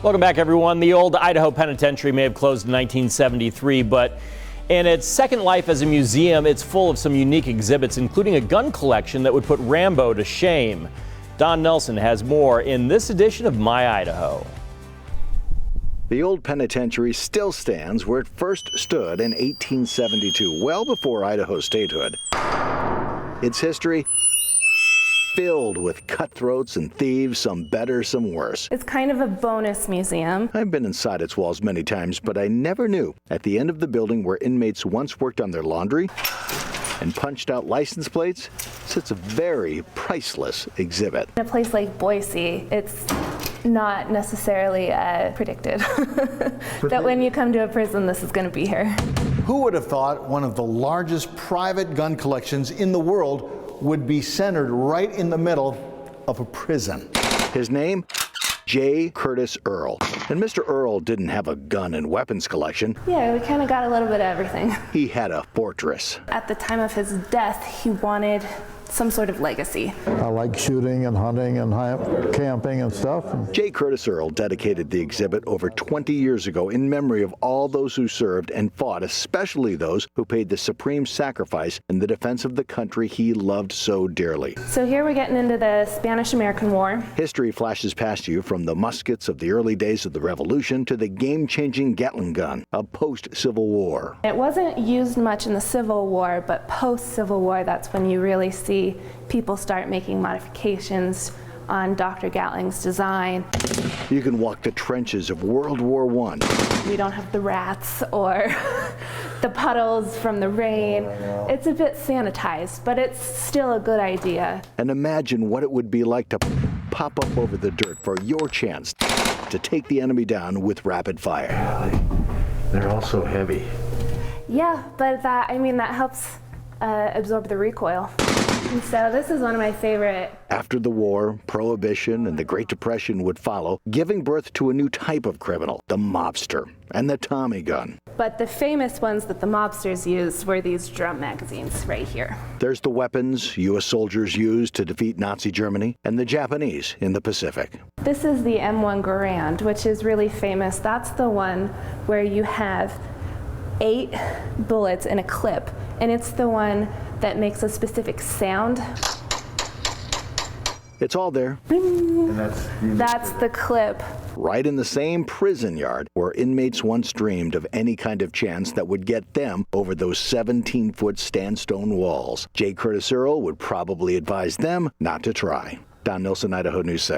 Welcome back, everyone. The Old Idaho Penitentiary may have closed in 1973, but in its second life as a museum, it's full of some unique exhibits, including a gun collection that would put Rambo to shame. Don Nelson has more in this edition of My Idaho. The old penitentiary still stands where it first stood in 1872, well before Idaho's statehood. Its history filled with cutthroats and thieves, some better, some worse. It's kind of a bonus museum. I've been inside its walls many times, but I never knew at the end of the building where inmates once worked on their laundry and punched out license plates sits a very priceless exhibit. In a place like Boise, it's not necessarily predicted that when you come to a prison, this is going to be here. Who would have thought one of the largest private gun collections in the world would be centered right in the middle of a prison? His name? J. Curtis Earl. And Mr. Earl didn't have a gun and weapons collection. Yeah, we kind of got a little bit of everything. He had a fortress. At the time of his death, he wanted some sort of legacy. I like shooting and hunting and camping and stuff. J. Curtis Earl dedicated the exhibit over 20 years ago in memory of all those who served and fought, especially those who paid the supreme sacrifice in the defense of the country he loved so dearly. So here we're getting into the Spanish-American War. History flashes past you from the muskets of the early days of the Revolution to the game-changing Gatling gun of post-Civil War. It wasn't used much in the Civil War, but post-Civil War, that's when you really see people start making modifications on Dr. Gatling's design. You can walk the trenches of World War I. We don't have the rats or the puddles from the rain. It's a bit sanitized, but it's still a good idea. And imagine what it would be like to pop up over the dirt for your chance to take the enemy down with rapid fire. Yeah, they're all so heavy. Yeah, but that helps absorb the recoil. And so this is one of my favorite. After the war, Prohibition and the Great Depression would follow, giving birth to a new type of criminal, the mobster, and the Tommy gun. But the famous ones that the mobsters used were these drum magazines right here. There's the weapons U.S. soldiers used to defeat Nazi Germany and the Japanese in the Pacific. This is the M1 Garand, which is really famous. That's the one where you have 8 bullets in a clip, and it's the one that makes a specific sound. It's all there. And That's the clip. Right in the same prison yard where inmates once dreamed of any kind of chance that would get them over those 17-foot sandstone walls. J. Curtis Earl would probably advise them not to try. Don Nelson, Idaho News 6.